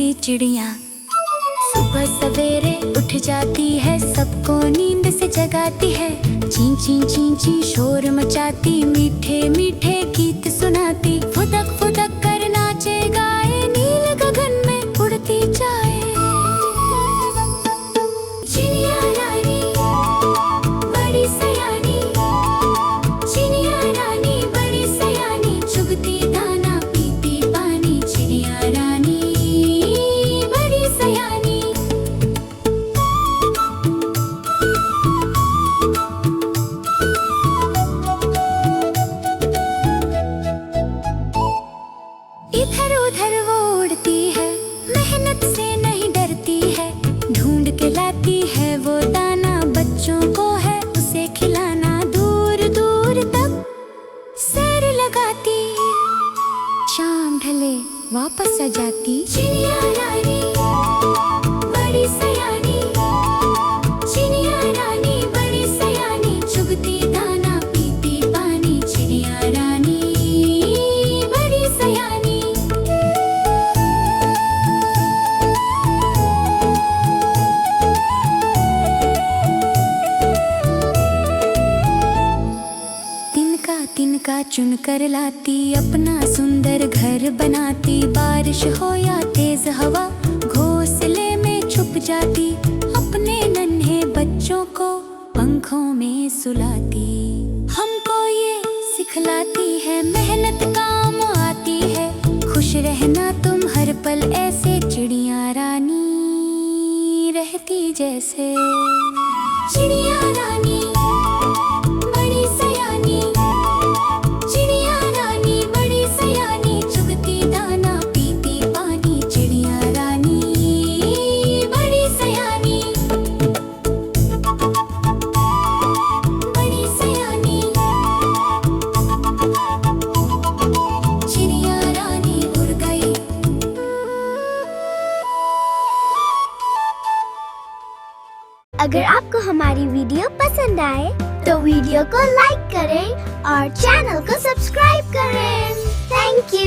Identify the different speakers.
Speaker 1: सी चिड़िया। सुबह सवेरे उठ जाती है, सबको नींद से जगाती है। चीं चीं चीं चीं शोर मचाती, मीठे मीठे गीत सुनाती। फुदक फुदक कर नाचे गाए, नील गगन में उड़ती जाए। चिड़िया रानी बड़ी सयानी, चिड़िया रानी बड़ी सयानी, चुगती दाना पीती पानी। चिड़िया रानी बड़ी सयानी। इधर उधर वो उड़ती है, मेहनत से नहीं डरती है। ढूंढ के लाती है वो दाना, बच्चों को है उसे खिलाना। दूर दूर तक सैर लगाती, शाम ढले वापस आ जाती। चिड़िया रानी बड़ी सयानी, चिड़िया रानी बड़ी सयानी, चुगती दाना पीती पानी। चिड़िया रानी बड़ी सयानी। तिनका चुन कर लाती, अपना सुंदर घर बनाती। बारिश हो या तेज हवा, घोंसले में छुप जाती। अपने नन्हे बच्चों को पंखों में सुलाती। हमको ये सिखलाती है, मेहनत काम आती है। खुश रहना तुम हर पल ऐसे, चिड़िया रानी रहती जैसे। चिड़िया रानी बड़ी सयानी, चिड़िया रानी बड़ी सयानी, चुगती दाना पीती पानी। चिड़िया रानी बड़ी सयानी, बड़ी सयानी। चिड़िया रानी उड़ गई।
Speaker 2: अगर आपको हमारी वीडियो पसंद आए तो वीडियो को लाइक करें और चैनल को सब्सक्राइब करें। Thank you.